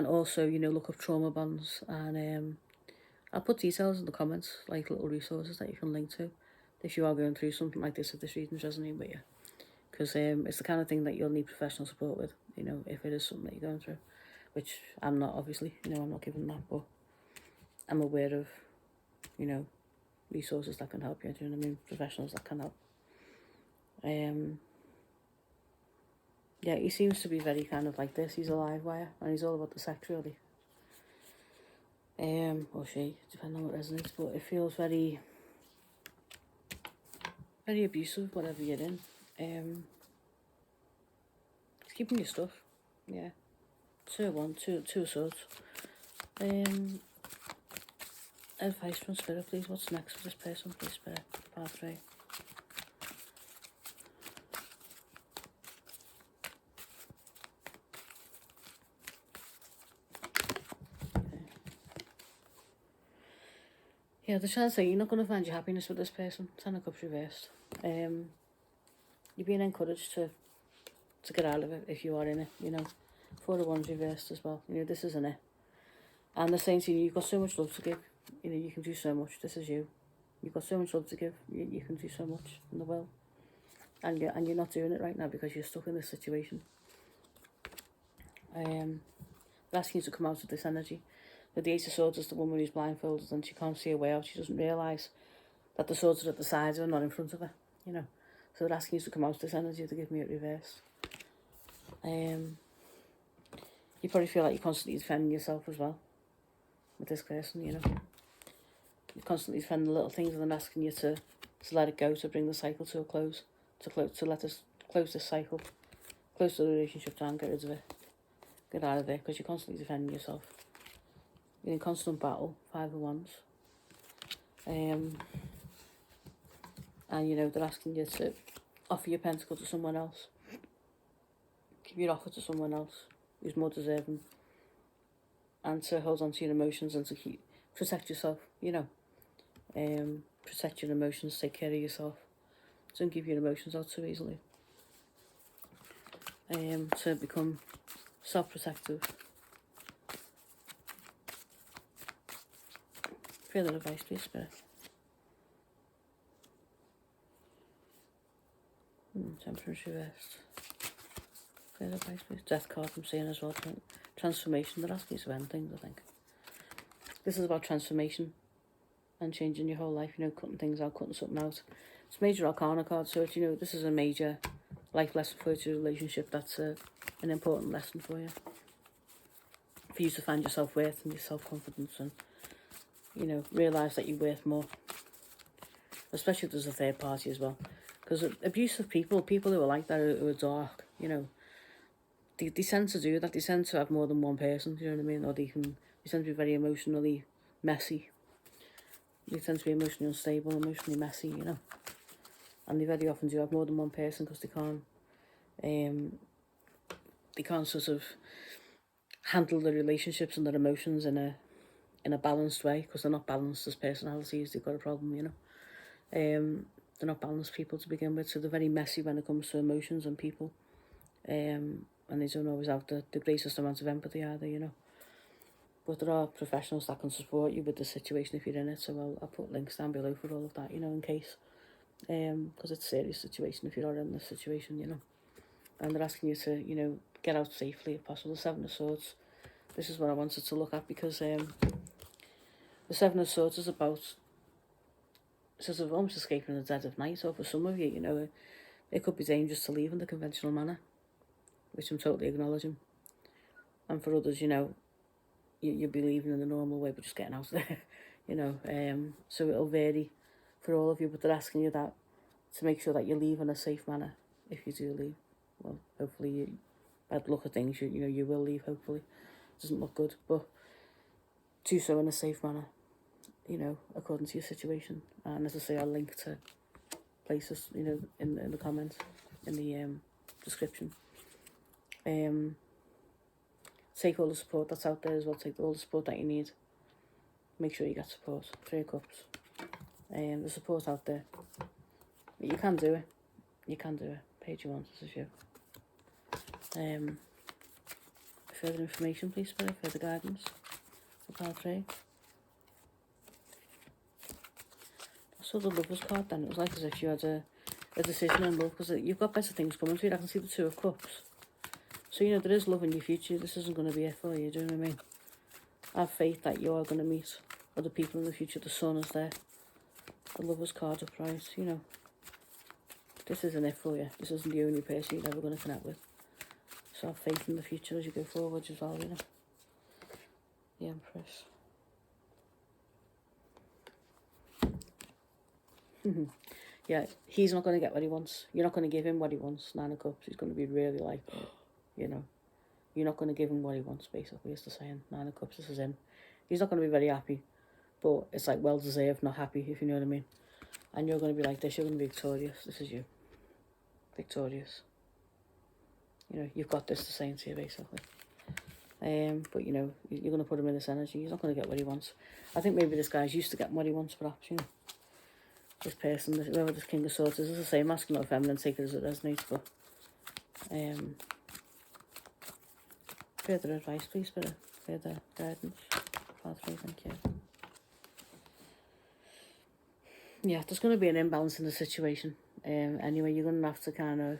also, you know, look up trauma bonds, and I'll put details in the comments, like little resources that you can link to if you are going through something like this, if this reading's resonating with you. Because it's the kind of thing that you'll need professional support with, you know, if it is something that you're going through, which I'm not, obviously, you know, I'm not giving that, but I'm aware of, you know, resources that can help you, do you know what I mean, professionals that can help. Yeah, he seems to be very kind of like this. He's a live wire, and he's all about the sex, really. Or she, depending on what resonates, but it feels very, very abusive, whatever you're in. It's keeping you stuck. Yeah. 2 of Swords. Advice from Spirit, please. What's next for this person, please, Spirit? Part 3. Yeah, they're trying to say you're not going to find your happiness with this person. 10 of Cups reversed. You're being encouraged to to get out of it if you are in it, you know. Four of Wands reversed as well. You know, this isn't it. And they're saying to you, you've got so much love to give. You know, you can do so much. This is you. You've got so much love to give. You can do so much in the world. And you're not doing it right now because you're stuck in this situation. They're asking you to come out of this energy. But the Ace of Swords is the woman who's blindfolded and she can't see her way out. She doesn't realise that the swords are at the sides of her, not in front of her, you know. So they're asking you to come out of this energy to give me it reversed. You probably feel like you're constantly defending yourself as well with this person, you know. You're constantly defending the little things and then asking you to let it go, to bring the cycle to a close, to let us close this cycle, close the relationship down, get rid of it, get out of there, because you're constantly defending yourself. You're in constant battle, 5 of Wands. And, you know, they're asking you to offer your pentacle to someone else. Give your offer to someone else who's more deserving. And to hold on to your emotions and to protect yourself, you know. Protect your emotions, take care of yourself. Don't give your emotions out too easily. To become self-protective. Further advice, please, Spirit. Temperance reversed. Further advice, please. Death card I'm seeing as well. Transformation. They're asking you to end things, I think. This is about transformation and changing your whole life, you know, cutting things out, cutting something out. It's major arcana card, so it's, you know, this is a major life lesson for you, to a relationship that's an important lesson for you. For you to find your self-worth and your self-confidence and, you know, realise that you're worth more. Especially if there's a third party as well. Because abusive people who are like that, who are dark, you know, they tend to do that. They tend to have more than one person, you know what I mean? Or they tend to be very emotionally messy. They tend to be emotionally unstable, emotionally messy, you know. And they very often do have more than one person because they can't sort of handle their relationships and their emotions in a balanced way, because they're not balanced as personalities. They've got a problem, you know. They're not balanced people to begin with, so they're very messy when it comes to emotions and people. And they don't always have the greatest amount of empathy either, you know. But there are professionals that can support you with the situation if you're in it, so I'll put links down below for all of that, you know, in case. Because it's a serious situation if you are in this situation, you know. And they're asking you to, you know, get out safely if possible. The 7 of Swords. This is what I wanted to look at because the 7 of Swords is about sort of almost escaping in the dead of night. So for some of you, you know, it could be dangerous to leave in the conventional manner, which I'm totally acknowledging. And for others, you know, you'll be leaving in the normal way, but just getting out of there, you know. So it'll vary for all of you, but they're asking you that to make sure that you leave in a safe manner if you do leave. Well, hopefully, bad luck of things, you know, you will leave, hopefully. It doesn't look good, but do so in a safe manner, you know, according to your situation. And as I say, I'll link to places, you know, in the comments, in the description. Take all the support that's out there as well. Take all the support that you need. Make sure you get support. 3 of Cups. The support out there. But you can do it. You can do it. Page you want, this is you. Further information, please, Spirit. Further guidance. For card 3. I saw the Lover's card then. It was like as if you had a decision in love, because you've got better things coming to you. I can see the 2 of Cups. So, you know, there is love in your future. This isn't going to be it for you, do you know what I mean? I have faith that you are going to meet other people in the future. The Sun is there. The Lover's card upright, you know. This isn't it for you. This isn't the only person you're ever going to connect with. So have faith in the future as you go forward as well, you know. The Empress. Yeah, he's not going to get what he wants. You're not going to give him what he wants. 9 of Cups. He's going to be really like, you know, you're not going to give him what he wants, basically, is the saying. 9 of Cups, this is him. He's not going to be very happy, but it's like well-deserved, not happy, if you know what I mean. And you're going to be like this. You're going to be victorious. This is you. Victorious. You know, you've got this, the saying to you, basically. But, you know, you're going to put him in this energy. He's not going to get what he wants. I think maybe this guy's used to getting what he wants, perhaps, you know. This person, whoever this King of Swords is the same, masculine or feminine, take it as it resonates, but Further advice, please, further guidance. Part 3, thank you. Yeah, there's going to be an imbalance in the situation. Anyway, you're going to have to kind of,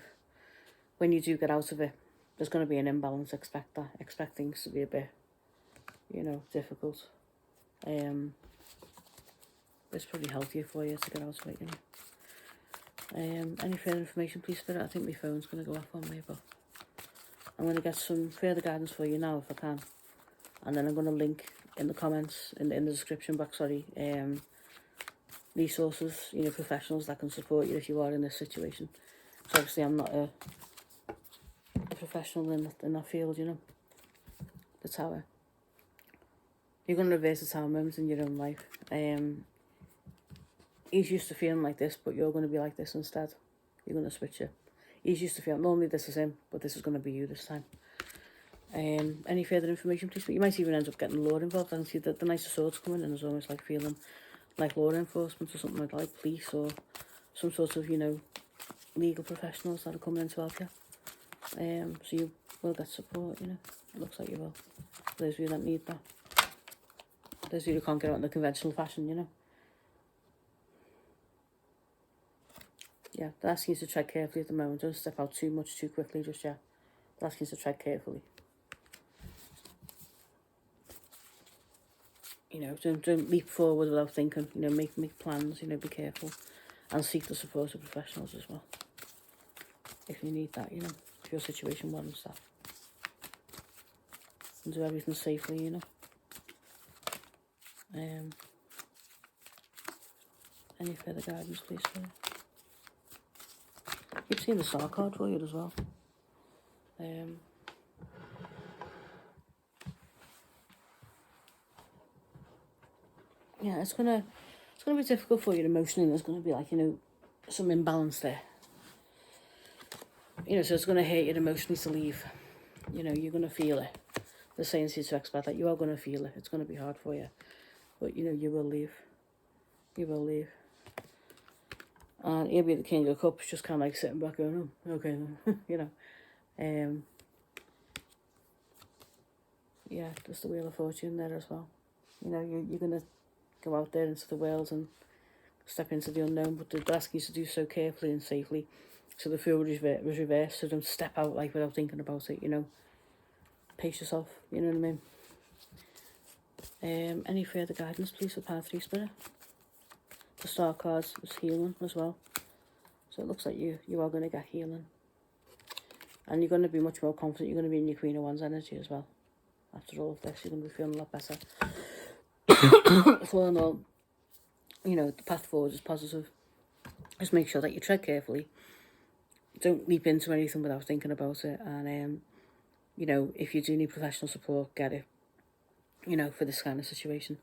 when you do get out of it, there's going to be an imbalance. Expect that. Expect things to be a bit, difficult. It's probably healthier for you to get out of it, Any further information, please, Spirit? I think my phone's going to go off on me, but I'm going to get some further guidance for you now if I can. And then I'm going to link in the comments, in the description box, resources, professionals that can support you if you are in this situation. So obviously I'm not a professional in that field, the Tower. You're going to reverse the Tower moment in your own life. He's used to feeling like this, but you're going to be like this instead. You're going to switch it. He's used to feeling, normally this is him, but this is going to be you this time. Any further information, please? But you might even end up getting law involved. I can see that the Knight of Swords coming in is almost like feeling like law enforcement or something like police or some sort of, legal professionals that are coming in to help you. So you will get support, It looks like you will. For those of you that need that. Those of you who can't get out in the conventional fashion, Yeah, they're asking you to tread carefully at the moment. Don't step out too much too quickly just yet. They're asking you to tread carefully. Don't leap forward without thinking. Make plans, be careful. And seek the support of professionals as well. If you need that, if your situation warrants that. And do everything safely, Any further guidance, please, sir? Keep seeing the star card for you as well. Yeah, it's gonna be difficult for you emotionally. There's gonna be some imbalance there. So it's gonna hurt you emotionally to leave. You're gonna feel it. They're saying to you to expect that. You are gonna feel it. It's gonna be hard for you, but you will leave. You will leave. And he'll be the King of Cups, just kind of like sitting back going, oh, okay, yeah, there's the Wheel of Fortune there as well. You're going to go out there into the world and step into the unknown, but they're asking you to do so carefully and safely. So the Fool was reversed, so don't step out without thinking about it, Pace yourself, you know what I mean? Any further guidance, please, for part 3, Spirit? The star cards is healing as well. So it looks like you are going to get healing. And you're going to be much more confident. You're going to be in your Queen of Wands energy as well. After all of this, you're going to be feeling a lot better. So all in all, the path forward is positive. Just make sure that you tread carefully. Don't leap into anything without thinking about it. And, if you do need professional support, get it, for this kind of situation.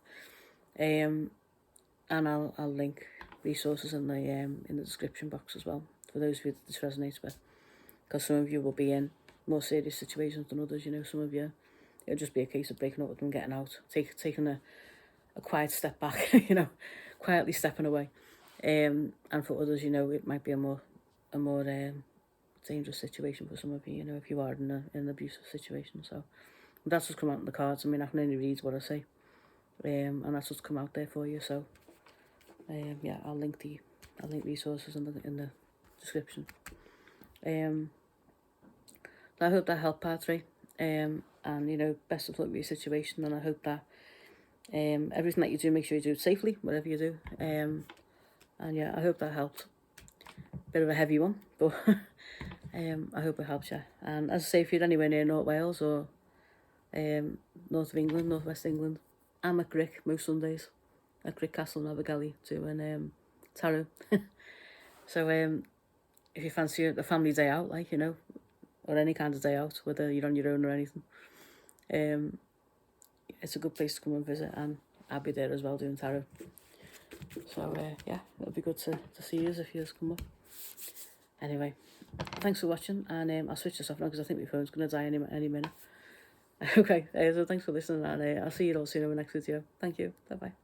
And I'll link resources in the description box as well for those of you that this resonates with, because some of you will be in more serious situations than others. Some of you, it'll just be a case of breaking up with them, getting out, taking a quiet step back, quietly stepping away. And for others, it might be a more dangerous situation for some of you. If you are in an abusive situation. So that's what's come out in the cards. I mean, I can only read what I say, and that's what's come out there for you. So. Yeah, I'll link resources in the description. I hope that helped part 3. And best of luck with your situation. And I hope that everything that you do, make sure you do it safely, whatever you do. And yeah, I hope that helped. Bit of a heavy one, but I hope it helps you. And as I say, if you're anywhere near North Wales or north of England, North West England, I'm at Grick most Sundays. At Grick Castle in Abergele doing tarot. So if you fancy a family day out, or any kind of day out, whether you're on your own or anything, it's a good place to come and visit, and I'll be there as well doing tarot. So yeah, it'll be good to see you if you come up. Anyway, thanks for watching, and I'll switch this off now because I think my phone's going to die any minute. Okay, so thanks for listening, and I'll see you all soon in the next video. Thank you. Bye-bye.